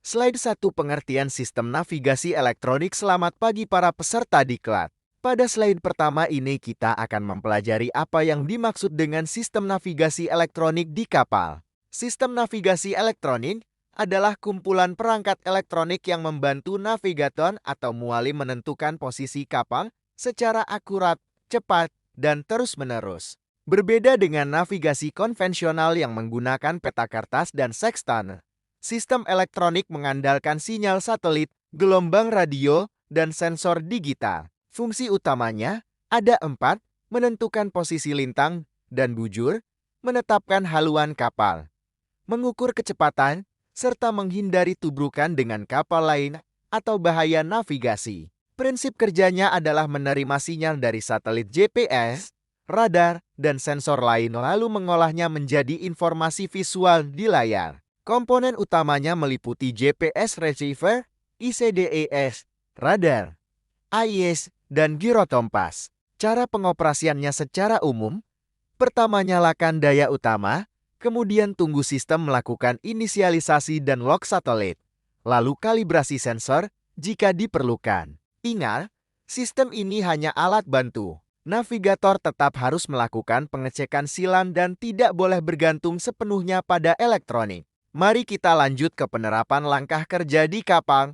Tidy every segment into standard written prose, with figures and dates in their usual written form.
Slide 1 pengertian sistem navigasi elektronik. Selamat pagi para peserta diklat. Pada slide pertama ini kita akan mempelajari apa yang dimaksud dengan sistem navigasi elektronik di kapal. Sistem navigasi elektronik adalah kumpulan perangkat elektronik yang membantu navigator atau mualim menentukan posisi kapal secara akurat, cepat, dan terus-menerus. Berbeda dengan navigasi konvensional yang menggunakan peta kertas dan sextant, sistem elektronik mengandalkan sinyal satelit, gelombang radio, dan sensor digital. Fungsi utamanya ada 4, menentukan posisi lintang dan bujur, menetapkan haluan kapal, mengukur kecepatan, serta menghindari tubrukan dengan kapal lain atau bahaya navigasi. Prinsip kerjanya adalah menerima sinyal dari satelit GPS, radar, dan sensor lain lalu mengolahnya menjadi informasi visual di layar. Komponen utamanya meliputi GPS receiver, ICDES, radar, AIS, dan girokompas. Cara pengoperasiannya secara umum, pertama nyalakan daya utama, kemudian tunggu sistem melakukan inisialisasi dan lock satelit, lalu kalibrasi sensor jika diperlukan. Ingat, sistem ini hanya alat bantu. Navigator tetap harus melakukan pengecekan silang dan tidak boleh bergantung sepenuhnya pada elektronik. Mari kita lanjut ke penerapan langkah kerja di kapal.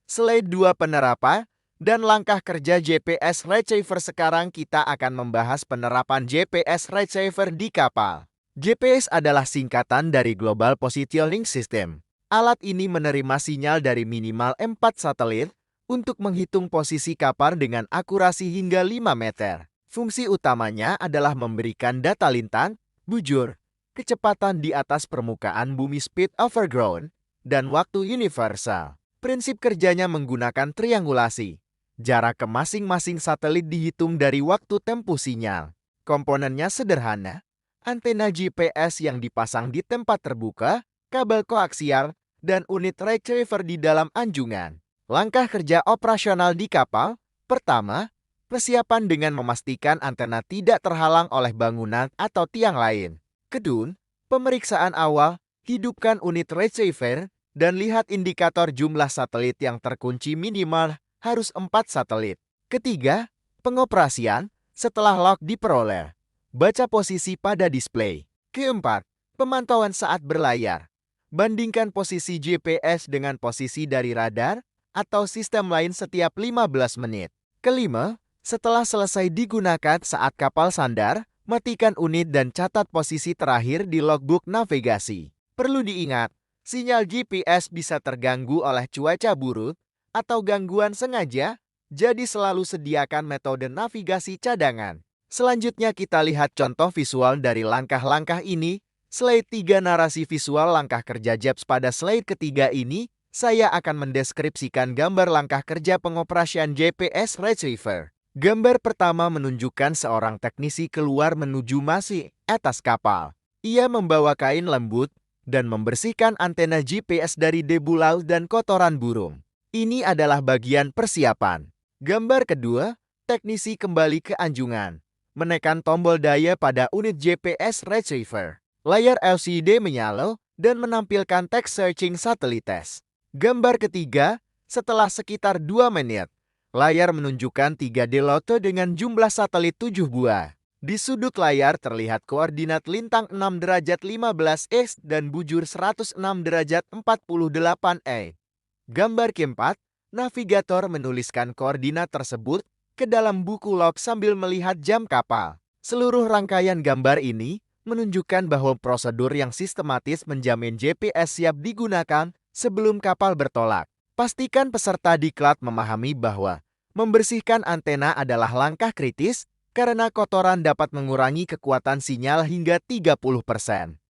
Slide 2 penerapan dan langkah kerja GPS receiver. Sekarang kita akan membahas penerapan GPS receiver di kapal. GPS adalah singkatan dari Global Positioning System. Alat ini menerima sinyal dari minimal 4 satelit untuk menghitung posisi kapal dengan akurasi hingga 5 meter. Fungsi utamanya adalah memberikan data lintang, bujur, kecepatan di atas permukaan bumi, speed over ground, dan waktu universal. Prinsip kerjanya menggunakan triangulasi. Jarak ke masing-masing satelit dihitung dari waktu tempuh sinyal. Komponennya sederhana, antena GPS yang dipasang di tempat terbuka, kabel koaksial, dan unit receiver di dalam anjungan. Langkah kerja operasional di kapal. Pertama, persiapan dengan memastikan antena tidak terhalang oleh bangunan atau tiang lain. Kedua, pemeriksaan awal, hidupkan unit receiver, dan lihat indikator jumlah satelit yang terkunci minimal harus 4 satelit. Ketiga, pengoperasian setelah lock diperoleh. Baca posisi pada display. Keempat, pemantauan saat berlayar. Bandingkan posisi GPS dengan posisi dari radar atau sistem lain setiap 15 menit. Kelima, setelah selesai digunakan saat kapal sandar, matikan unit dan catat posisi terakhir di logbook navigasi. Perlu diingat, sinyal GPS bisa terganggu oleh cuaca buruk atau gangguan sengaja, jadi selalu sediakan metode navigasi cadangan. Selanjutnya kita lihat contoh visual dari langkah-langkah ini. Slide 3 narasi visual langkah kerja JEPS. Pada slide ketiga ini, saya akan mendeskripsikan gambar langkah kerja pengoperasian GPS receiver. Gambar pertama menunjukkan seorang teknisi keluar menuju masih atas kapal. Ia membawa kain lembut dan membersihkan antena GPS dari debu laut dan kotoran burung. Ini adalah bagian persiapan. Gambar kedua, teknisi kembali ke anjungan. Menekan tombol daya pada unit GPS receiver. Layar LCD menyala dan menampilkan teks searching satellites. Gambar ketiga, setelah sekitar 2 menit, layar menunjukkan 3D loto dengan jumlah satelit 7 buah. Di sudut layar terlihat koordinat lintang 6 derajat 15 X dan bujur 106 derajat 48 E. Gambar keempat, navigator menuliskan koordinat tersebut ke dalam buku log sambil melihat jam kapal. Seluruh rangkaian gambar ini menunjukkan bahwa prosedur yang sistematis menjamin GPS siap digunakan sebelum kapal bertolak. Pastikan peserta diklat memahami bahwa membersihkan antena adalah langkah kritis karena kotoran dapat mengurangi kekuatan sinyal hingga 30%.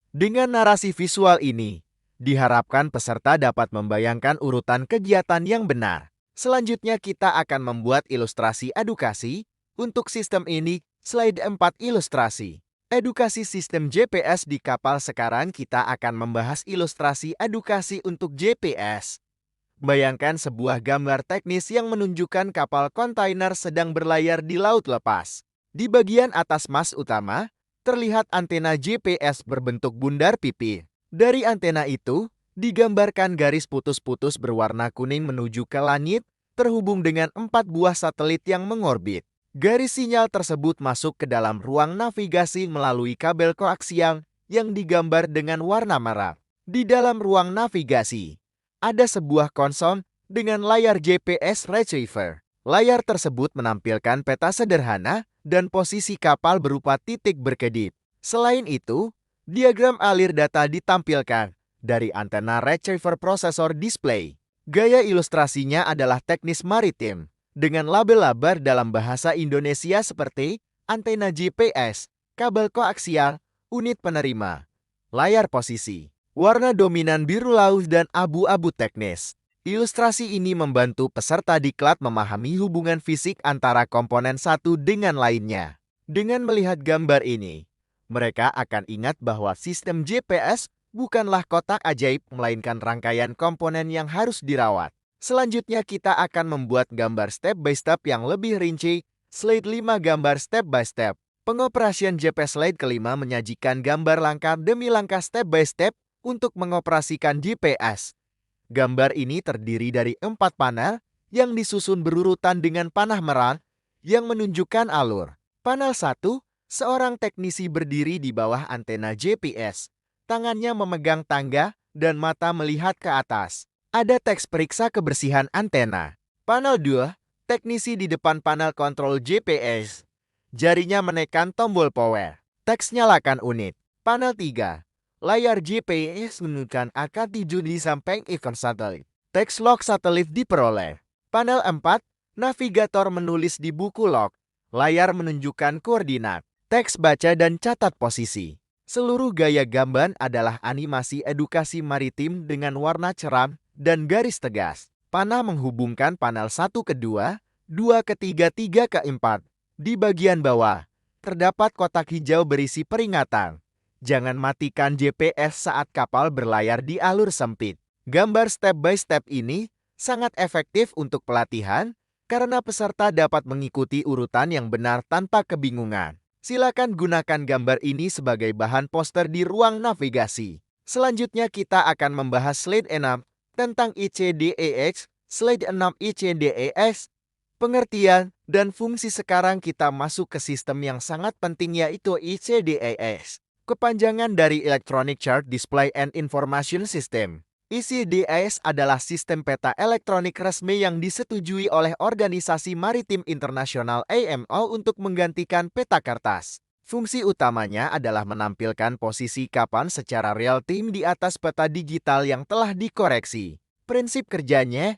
Dengan narasi visual ini, diharapkan peserta dapat membayangkan urutan kegiatan yang benar. Selanjutnya kita akan membuat ilustrasi edukasi. Untuk sistem ini, slide 4 ilustrasi. Edukasi sistem GPS di kapal. Sekarang kita akan membahas ilustrasi edukasi untuk GPS. Bayangkan sebuah gambar teknis yang menunjukkan kapal kontainer sedang berlayar di laut lepas. Di bagian atas mas utama, terlihat antena GPS berbentuk bundar pipi. Dari antena itu, Digambarkan garis putus-putus berwarna kuning menuju ke langit, terhubung dengan 4 buah satelit yang mengorbit. Garis sinyal tersebut masuk ke dalam ruang navigasi melalui kabel koaksial yang digambar dengan warna merah. Di dalam ruang navigasi, ada sebuah konsol dengan layar GPS receiver. Layar tersebut menampilkan peta sederhana dan posisi kapal berupa titik berkedip. Selain itu, diagram alir data ditampilkan dari antena receiver processor display. Gaya ilustrasinya adalah teknis maritim, dengan label-label dalam bahasa Indonesia seperti antena GPS, kabel koaksial, unit penerima, layar posisi. Warna dominan biru laut dan abu-abu teknis. Ilustrasi ini membantu peserta diklat memahami hubungan fisik antara komponen satu dengan lainnya. Dengan melihat gambar ini, mereka akan ingat bahwa sistem GPS bukanlah kotak ajaib, melainkan rangkaian komponen yang harus dirawat. Selanjutnya kita akan membuat gambar step by step yang lebih rinci. Slide 5 gambar step by step. Pengoperasian GPS slide kelima menyajikan gambar langkah demi langkah step by step untuk mengoperasikan GPS. Gambar ini terdiri dari 4 panel yang disusun berurutan dengan panah merah yang menunjukkan alur. Panel 1, seorang teknisi berdiri di bawah antena GPS. Tangannya memegang tangga dan mata melihat ke atas. Ada teks periksa kebersihan antena. Panel 2, teknisi di depan panel kontrol GPS. Jarinya menekan tombol power. Teks nyalakan unit. Panel 3, layar GPS menunjukkan angka 7 di samping ikon satelit. Teks log satelit diperoleh. Panel 4, navigator menulis di buku log. Layar menunjukkan koordinat. Teks baca dan catat posisi. Seluruh gaya gambar adalah animasi edukasi maritim dengan warna cerah dan garis tegas. Panah menghubungkan panel 1 ke 2, 2 ke 3, 3 ke 4. Di bagian bawah, terdapat kotak hijau berisi peringatan. Jangan matikan GPS saat kapal berlayar di alur sempit. Gambar step by step ini sangat efektif untuk pelatihan karena peserta dapat mengikuti urutan yang benar tanpa kebingungan. Silakan gunakan gambar ini sebagai bahan poster di ruang navigasi. Selanjutnya kita akan membahas slide 6 tentang ICDEX, slide 6 ICDEX, pengertian dan fungsi. Sekarang kita masuk ke sistem yang sangat penting, yaitu ICDEX. Kepanjangan dari Electronic Chart Display and Information System. ICDEX adalah sistem peta elektronik resmi yang disetujui oleh Organisasi Maritim Internasional IMO untuk menggantikan peta kertas. Fungsi utamanya adalah menampilkan posisi kapal secara real-time di atas peta digital yang telah dikoreksi. Prinsip kerjanya,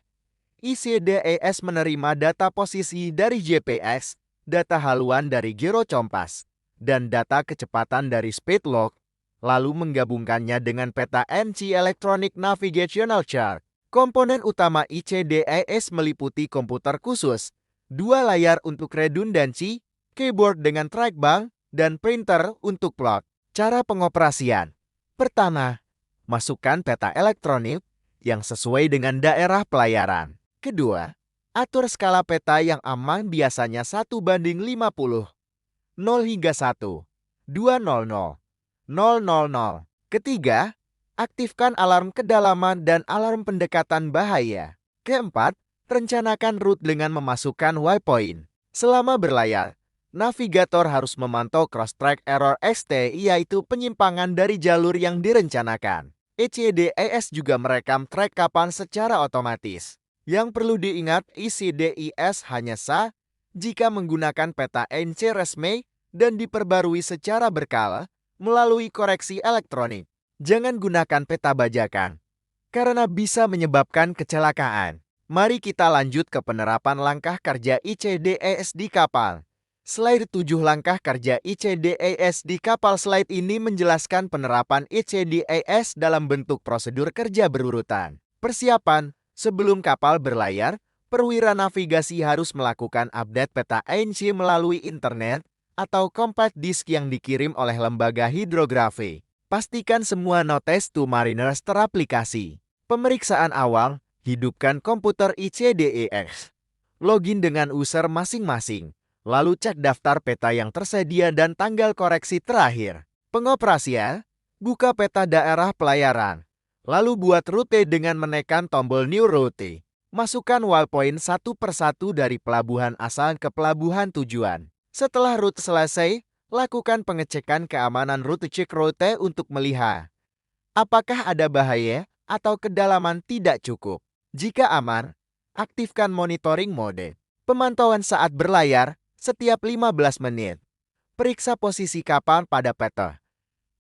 ICDEX menerima data posisi dari GPS, data haluan dari giro kompas, dan data kecepatan dari speed log, lalu menggabungkannya dengan peta NC Electronic Navigational Chart. Komponen utama ICDEX meliputi komputer khusus, 2 layar untuk redundansi, keyboard dengan trackball, dan printer untuk plot. Cara pengoperasian. Pertama, masukkan peta elektronik yang sesuai dengan daerah pelayaran. Kedua, atur skala peta yang aman, biasanya 1:50, 0 hingga 1, 200. 000. Ketiga, aktifkan alarm kedalaman dan alarm pendekatan bahaya. Keempat, rencanakan route dengan memasukkan waypoint. Selama berlayar, navigator harus memantau cross-track error XT, yaitu penyimpangan dari jalur yang direncanakan. ICDEX juga merekam trek kapal secara otomatis. Yang perlu diingat, ICDEX hanya sah jika menggunakan peta NC resmi dan diperbarui secara berkala melalui koreksi elektronik. Jangan gunakan peta bajakan, karena bisa menyebabkan kecelakaan. Mari kita lanjut ke penerapan langkah kerja ICDEX di kapal. Slide 7 langkah kerja ICDEX di kapal. Slide ini menjelaskan penerapan ICDEX dalam bentuk prosedur kerja berurutan. Persiapan. Sebelum kapal berlayar, perwira navigasi harus melakukan update peta NC melalui internet atau compact disk yang dikirim oleh lembaga hidrografi. Pastikan semua notes to mariners teraplikasi. Pemeriksaan awal, hidupkan komputer ICDEX. Login dengan user masing-masing. Lalu cek daftar peta yang tersedia dan tanggal koreksi terakhir. Pengoperasian, buka peta daerah pelayaran. Lalu buat rute dengan menekan tombol New Route. Masukkan waypoint satu persatu dari pelabuhan asal ke pelabuhan tujuan. Setelah rute selesai, lakukan pengecekan keamanan rute cek rute untuk melihat apakah ada bahaya atau kedalaman tidak cukup. Jika aman, aktifkan monitoring mode. Pemantauan saat berlayar setiap 15 menit. Periksa posisi kapal pada peta.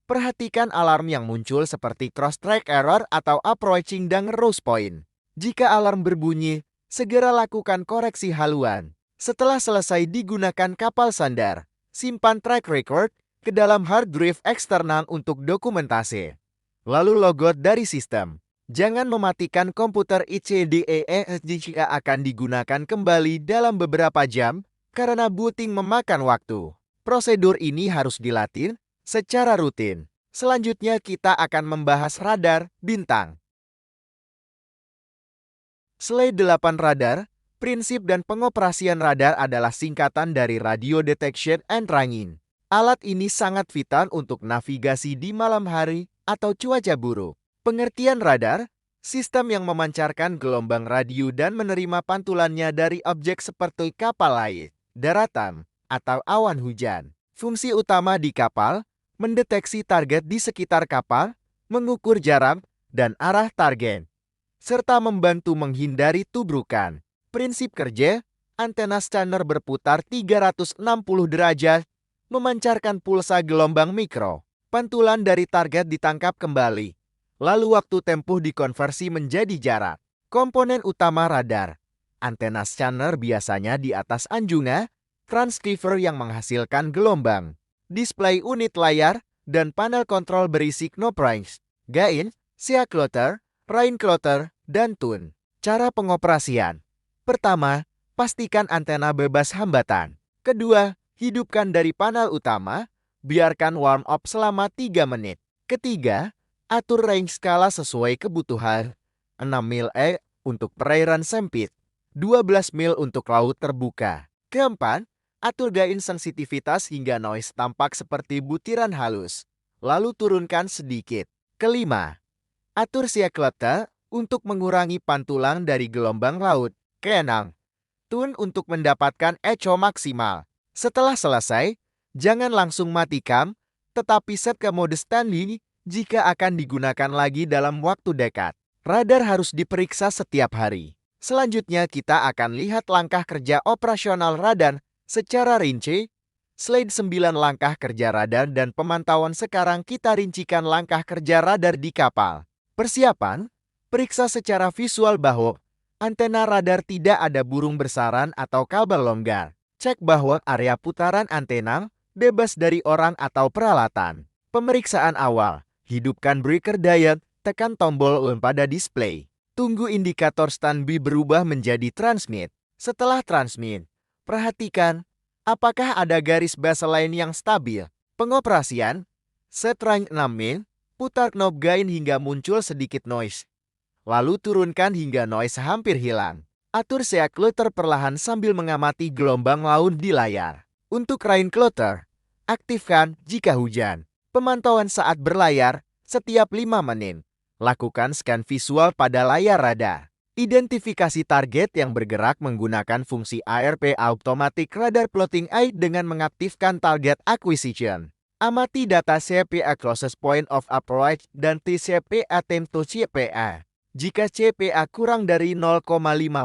Perhatikan alarm yang muncul seperti cross-track error atau approaching dan rose point. Jika alarm berbunyi, segera lakukan koreksi haluan. Setelah selesai digunakan kapal sandar, simpan track record ke dalam hard drive eksternal untuk dokumentasi. Lalu logout dari sistem. Jangan mematikan komputer ICDEE jika akan digunakan kembali dalam beberapa jam karena booting memakan waktu. Prosedur ini harus dilatih secara rutin. Selanjutnya kita akan membahas radar bintang. Slide 8 radar, prinsip dan pengoperasian radar adalah singkatan dari Radio Detection and Tracking. Alat ini sangat vital untuk navigasi di malam hari atau cuaca buruk. Pengertian radar, sistem yang memancarkan gelombang radio dan menerima pantulannya dari objek seperti kapal lain, daratan, atau awan hujan. Fungsi utama di kapal, mendeteksi target di sekitar kapal, mengukur jarak dan arah target, serta membantu menghindari tubrukan. Prinsip kerja, antena scanner berputar 360 derajat, memancarkan pulsa gelombang mikro. Pantulan dari target ditangkap kembali, lalu waktu tempuh dikonversi menjadi jarak. Komponen utama radar, antena scanner biasanya di atas anjungan, transceiver yang menghasilkan gelombang, display unit layar, dan panel kontrol berisi knob range, gain, sea clutter, rain clutter, dan tune. Cara pengoperasian. Pertama, pastikan antena bebas hambatan. Kedua, hidupkan dari panel utama, biarkan warm up selama 3 menit. Ketiga, atur range skala sesuai kebutuhan. 6 mil untuk perairan sempit, 12 mil untuk laut terbuka. Keempat, atur gain sensitivitas hingga noise tampak seperti butiran halus, lalu turunkan sedikit. Kelima, atur sea clutter untuk mengurangi pantulan dari gelombang laut. Keenam, tune untuk mendapatkan echo maksimal. Setelah selesai, jangan langsung matikan, tetapi set ke mode standby jika akan digunakan lagi dalam waktu dekat. Radar harus diperiksa setiap hari. Selanjutnya kita akan lihat langkah kerja operasional radar secara rinci. Slide 9 langkah kerja radar dan pemantauan. Sekarang kita rincikan langkah kerja radar di kapal. Persiapan, periksa secara visual bahwa antena radar tidak ada burung bersarang atau kabel longgar. Cek bahwa area putaran antena bebas dari orang atau peralatan. Pemeriksaan awal, hidupkan breaker diode, tekan tombol on pada display. Tunggu indikator standby berubah menjadi transmit. Setelah transmit, perhatikan apakah ada garis baseline yang stabil. Pengoperasian, set range 6 mil, putar knob gain hingga muncul sedikit noise. Lalu turunkan hingga noise hampir hilang. Atur sea clutter perlahan sambil mengamati gelombang laut di layar. Untuk rain clutter, aktifkan jika hujan. Pemantauan saat berlayar setiap 5 menit. Lakukan scan visual pada layar radar. Identifikasi target yang bergerak menggunakan fungsi ARP Automatic Radar Plotting AI dengan mengaktifkan Target Acquisition. Amati data CPA Closest Point of Approach dan TCPA Time to CPA. Jika CPA kurang dari 0,5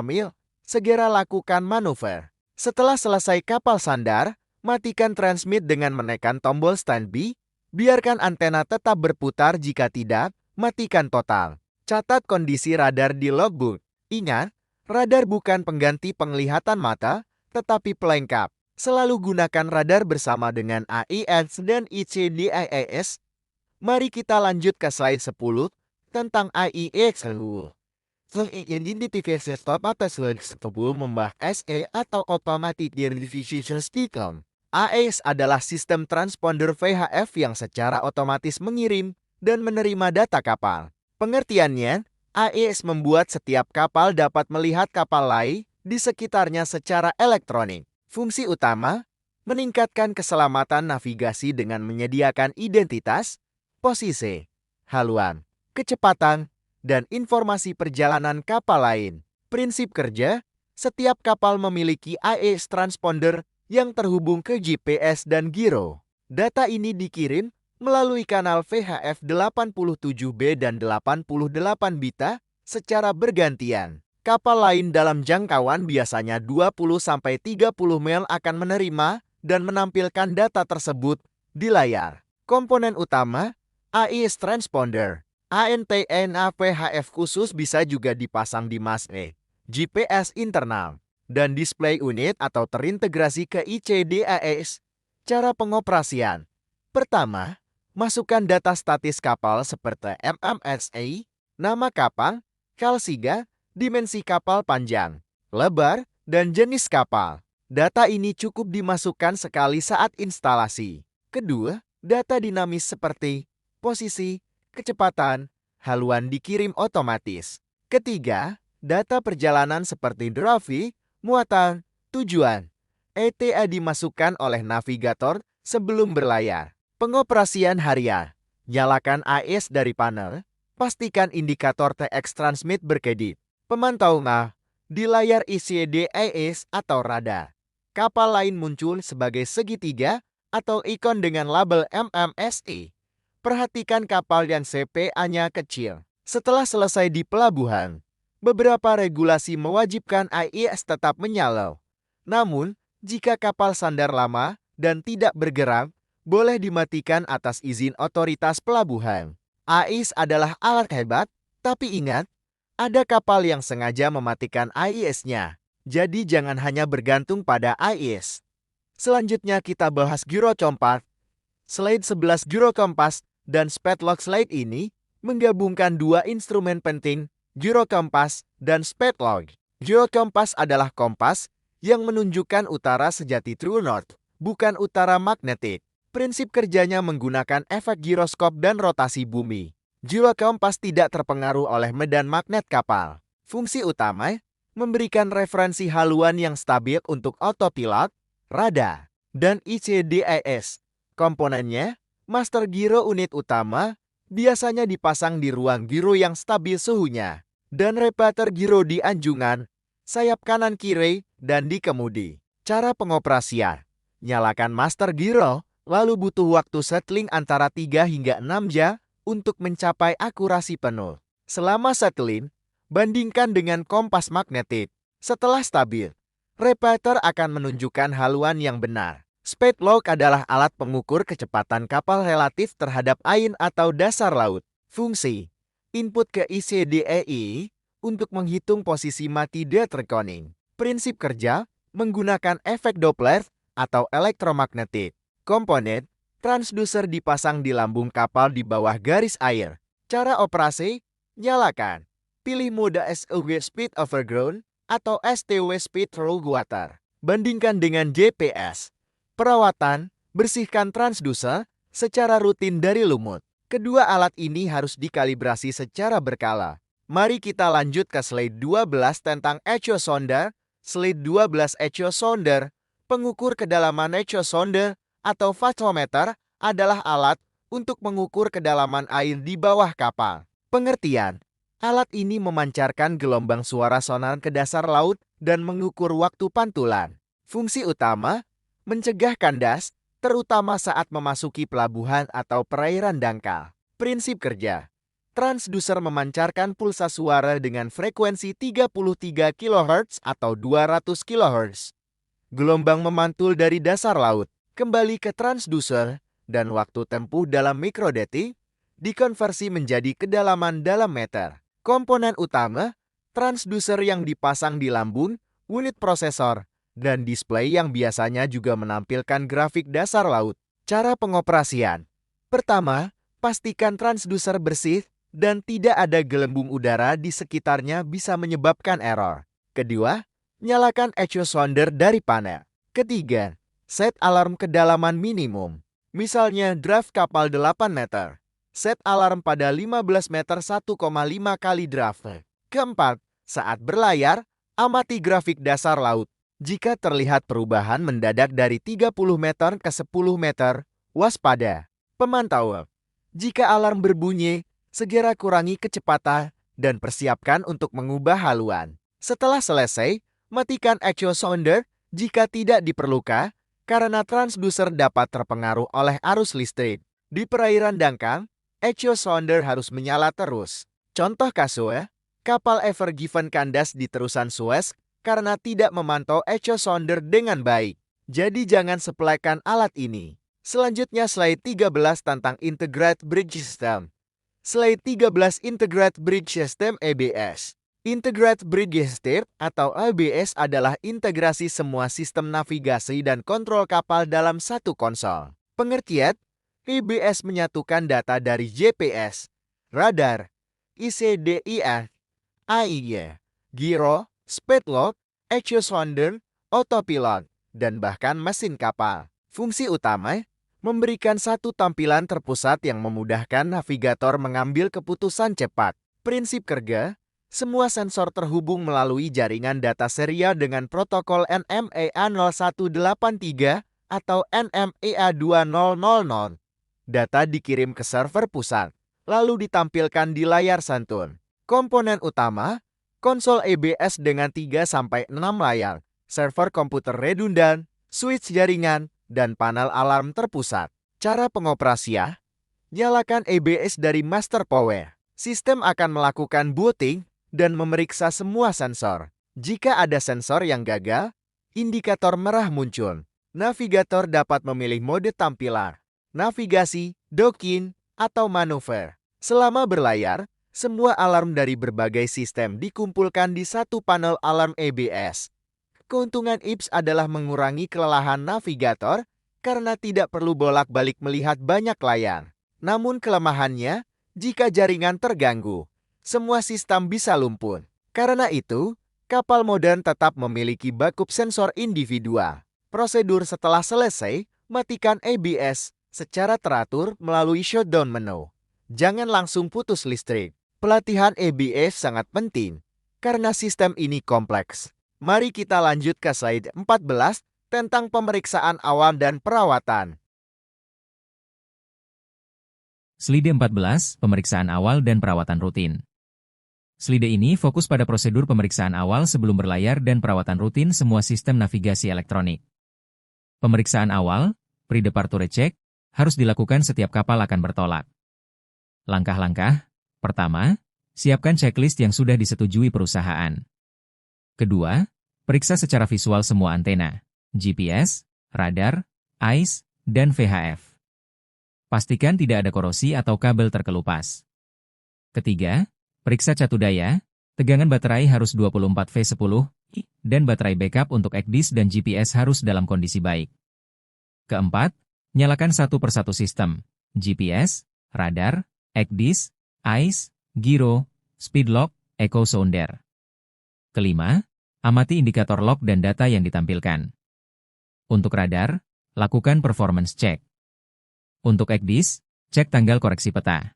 mil, segera lakukan manuver. Setelah selesai kapal sandar, matikan transmit dengan menekan tombol standby. Biarkan antena tetap berputar, jika tidak, matikan total. Catat kondisi radar di logbook. Ingat, radar bukan pengganti penglihatan mata, tetapi pelengkap. Selalu gunakan radar bersama dengan AIS dan ICDIAS. Mari kita lanjut ke slide 10 tentang AIS. Identification Stop atas slide 10 membahas SE atau Automatic Identification System. AIS adalah sistem transponder VHF yang secara otomatis mengirim dan menerima data kapal. Pengertiannya, AIS membuat setiap kapal dapat melihat kapal lain di sekitarnya secara elektronik. Fungsi utama, meningkatkan keselamatan navigasi dengan menyediakan identitas, posisi, haluan, kecepatan, dan informasi perjalanan kapal lain. Prinsip kerja, setiap kapal memiliki AIS transponder yang terhubung ke GPS dan giro. Data ini dikirim melalui kanal VHF 87B dan 88 beta secara bergantian. Kapal lain dalam jangkauan biasanya 20-30 mil akan menerima dan menampilkan data tersebut di layar. Komponen utama, AIS Transponder, ANTENA VHF khusus bisa juga dipasang di mast GPS internal, dan display unit atau terintegrasi ke ICD-AIS. Cara pengoperasian. Pertama, masukkan data statis kapal seperti MMSI, nama kapal, kalsiga, dimensi kapal panjang, lebar, dan jenis kapal. Data ini cukup dimasukkan sekali saat instalasi. Kedua, data dinamis seperti posisi, kecepatan, haluan dikirim otomatis. Ketiga, data perjalanan seperti draft, muatan, tujuan, ETA dimasukkan oleh navigator sebelum berlayar. Pengoperasian harian. Nyalakan AIS dari panel. Pastikan indikator TX Transmit berkedip. Pemantauan di layar ICD AIS atau radar. Kapal lain muncul sebagai segitiga atau ikon dengan label MMSI. Perhatikan kapal yang CPA-nya kecil. Setelah selesai di pelabuhan, beberapa regulasi mewajibkan AIS tetap menyala. Namun, jika kapal sandar lama dan tidak bergerak, boleh dimatikan atas izin otoritas pelabuhan. AIS adalah alat hebat, tapi ingat, ada kapal yang sengaja mematikan AIS-nya. Jadi jangan hanya bergantung pada AIS. Selanjutnya kita bahas gyro kompas. Slide 11 gyro kompas dan speedlog slide ini menggabungkan dua instrumen penting, gyro kompas dan speedlog. Gyro kompas adalah kompas yang menunjukkan utara sejati true north, bukan utara magnetik. Prinsip kerjanya menggunakan efek giroskop dan rotasi bumi. Gyro kompas tidak terpengaruh oleh medan magnet kapal. Fungsi utama, memberikan referensi haluan yang stabil untuk autopilot, radar, dan ICDIS. Komponennya, master gyro unit utama, biasanya dipasang di ruang gyro yang stabil suhunya, dan repeater gyro di anjungan, sayap kanan kiri, dan di kemudi. Cara pengoperasian, nyalakan master gyro, lalu butuh waktu settling antara 3 hingga 6 jam untuk mencapai akurasi penuh. Selama settling, bandingkan dengan kompas magnetik. Setelah stabil, repeater akan menunjukkan haluan yang benar. Speedlog adalah alat pengukur kecepatan kapal relatif terhadap air atau dasar laut. Fungsi, input ke ICDEI untuk menghitung posisi mati dead reckoning. Prinsip kerja, menggunakan efek Doppler atau elektromagnetik. Komponen, transducer dipasang di lambung kapal di bawah garis air. Cara operasi, nyalakan. Pilih mode SOG Speed Over Ground atau STW Speed Through Water. Bandingkan dengan GPS. Perawatan, bersihkan transducer secara rutin dari lumut. Kedua alat ini harus dikalibrasi secara berkala. Mari kita lanjut ke slide 12 tentang echo sounder. Slide 12 echo sounder, pengukur kedalaman echo sounder atau fathometer adalah alat untuk mengukur kedalaman air di bawah kapal. Pengertian, alat ini memancarkan gelombang suara sonar ke dasar laut dan mengukur waktu pantulan. Fungsi utama, mencegah kandas, terutama saat memasuki pelabuhan atau perairan dangkal. Prinsip kerja, transducer memancarkan pulsa suara dengan frekuensi 33 kHz atau 200 kHz. Gelombang memantul dari dasar laut, kembali ke transducer, dan waktu tempuh dalam mikrodetik dikonversi menjadi kedalaman dalam meter. Komponen utama, transducer yang dipasang di lambung, unit prosesor, dan display yang biasanya juga menampilkan grafik dasar laut. Cara pengoperasian. Pertama, pastikan transducer bersih dan tidak ada gelembung udara di sekitarnya bisa menyebabkan error. Kedua, nyalakan echo sounder dari panel. Ketiga, set alarm kedalaman minimum. Misalnya draft kapal 8 meter. Set alarm pada 15 meter 1,5 kali draft. Keempat, saat berlayar, amati grafik dasar laut. Jika terlihat perubahan mendadak dari 30 meter ke 10 meter, waspada. Pemantauan. Jika alarm berbunyi, Segera kurangi kecepatan dan persiapkan untuk mengubah haluan. Setelah selesai, matikan echo sounder jika tidak diperlukan, karena transducer dapat terpengaruh oleh arus listrik. Di perairan dangkal, echo sounder harus menyala terus. Contoh kasus, kapal Ever Given kandas di terusan Suez karena tidak memantau echo sounder dengan baik. Jadi jangan sepelekan alat ini. Selanjutnya slide 13 tentang Integrated Bridge System. Slide 13 Integrated Bridge System (EBS). Integrated Bridge System atau EBS adalah integrasi semua sistem navigasi dan kontrol kapal dalam satu konsol. Pengertian, EBS menyatukan data dari GPS, radar, ICDIR, AIY, gyro, speed log, echo sounder, autopilot, dan bahkan mesin kapal. Fungsi utama memberikan satu tampilan terpusat yang memudahkan navigator mengambil keputusan cepat. Prinsip kerja, semua sensor terhubung melalui jaringan data serial dengan protokol NMEA 0183 atau NMEA 2000. Data dikirim ke server pusat, lalu ditampilkan di layar santun. Komponen utama, konsol EBS dengan 3-6 layar, server komputer redundan, switch jaringan, dan panel alarm terpusat. Cara pengoperasian, nyalakan EBS dari master power. Sistem akan melakukan booting dan memeriksa semua sensor. Jika ada sensor yang gagal, indikator merah muncul. Navigator dapat memilih mode tampilan, navigasi, docking, atau manuver. Selama berlayar, semua alarm dari berbagai sistem dikumpulkan di satu panel alarm EBS. Keuntungan IBS adalah mengurangi kelelahan navigator karena tidak perlu bolak-balik melihat banyak layar. Namun kelemahannya, jika jaringan terganggu, semua sistem bisa lumpuh. Karena itu, kapal modern tetap memiliki backup sensor individual. Prosedur setelah selesai, matikan EBS secara teratur melalui shutdown menu. Jangan langsung putus listrik. Pelatihan EBS sangat penting karena sistem ini kompleks. Mari kita lanjut ke slide 14 tentang pemeriksaan awal dan perawatan. Slide 14, pemeriksaan awal dan perawatan rutin. Slide ini fokus pada prosedur pemeriksaan awal sebelum berlayar dan perawatan rutin semua sistem navigasi elektronik. Pemeriksaan awal, pre-departure check, harus dilakukan setiap kapal akan bertolak. Langkah-langkah, pertama, siapkan checklist yang sudah disetujui perusahaan. Kedua, periksa secara visual semua antena, GPS, radar, AIS, dan VHF. Pastikan tidak ada korosi atau kabel terkelupas. Ketiga, periksa catu daya, tegangan baterai harus 24V10, dan baterai backup untuk ECDIS dan GPS harus dalam kondisi baik. Keempat, nyalakan satu persatu sistem, GPS, radar, ECDIS, AIS, gyro, speed lock, echo sounder. Kelima, amati indikator log dan data yang ditampilkan. Untuk radar, lakukan performance check. Untuk ECDIS, cek tanggal koreksi peta.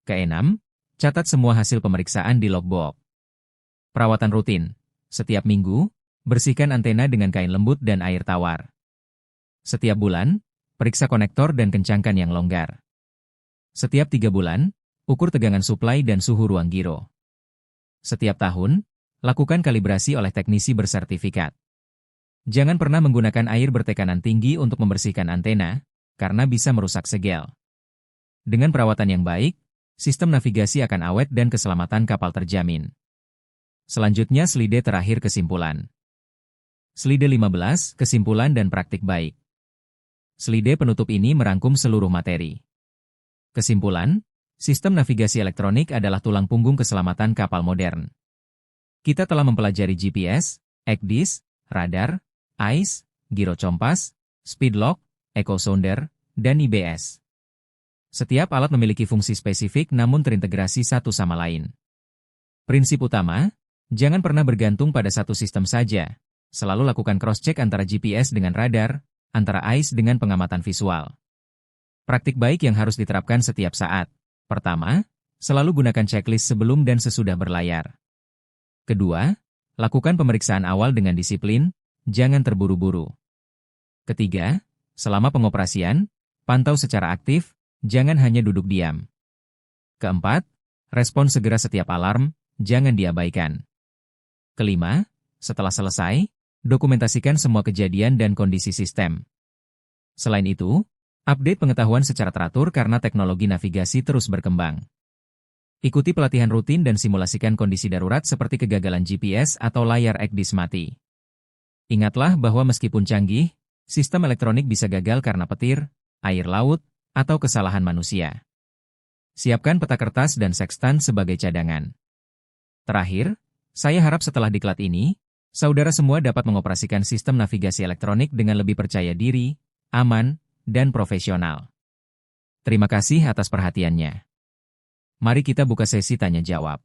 Keenam, catat semua hasil pemeriksaan di logbook. Perawatan rutin. Setiap minggu, bersihkan antena dengan kain lembut dan air tawar. Setiap bulan, periksa konektor dan kencangkan yang longgar. Setiap 3 bulan, ukur tegangan suplai dan suhu ruang gyro. Setiap tahun, lakukan kalibrasi oleh teknisi bersertifikat. Jangan pernah menggunakan air bertekanan tinggi untuk membersihkan antena, karena bisa merusak segel. Dengan perawatan yang baik, sistem navigasi akan awet dan keselamatan kapal terjamin. Selanjutnya slide terakhir kesimpulan. Slide 15, kesimpulan dan praktik baik. Slide penutup ini merangkum seluruh materi. Kesimpulan, sistem navigasi elektronik adalah tulang punggung keselamatan kapal modern. Kita telah mempelajari GPS, ECDIS, radar, AIS, gyro kompas, speed lock, echo sounder, dan IBS. Setiap alat memiliki fungsi spesifik namun terintegrasi satu sama lain. Prinsip utama, jangan pernah bergantung pada satu sistem saja. Selalu lakukan cross-check antara GPS dengan radar, antara AIS dengan pengamatan visual. Praktik baik yang harus diterapkan setiap saat. Pertama, selalu gunakan checklist sebelum dan sesudah berlayar. Kedua, lakukan pemeriksaan awal dengan disiplin, jangan terburu-buru. Ketiga, selama pengoperasian, pantau secara aktif, jangan hanya duduk diam. Keempat, respon segera setiap alarm, jangan diabaikan. Kelima, setelah selesai, dokumentasikan semua kejadian dan kondisi sistem. Selain itu, update pengetahuan secara teratur karena teknologi navigasi terus berkembang. Ikuti pelatihan rutin dan simulasikan kondisi darurat seperti kegagalan GPS atau layar ekdis mati. Ingatlah bahwa meskipun canggih, sistem elektronik bisa gagal karena petir, air laut, atau kesalahan manusia. Siapkan peta kertas dan sextant sebagai cadangan. Terakhir, saya harap setelah diklat ini, saudara semua dapat mengoperasikan sistem navigasi elektronik dengan lebih percaya diri, aman, dan profesional. Terima kasih atas perhatiannya. Mari kita buka sesi tanya jawab.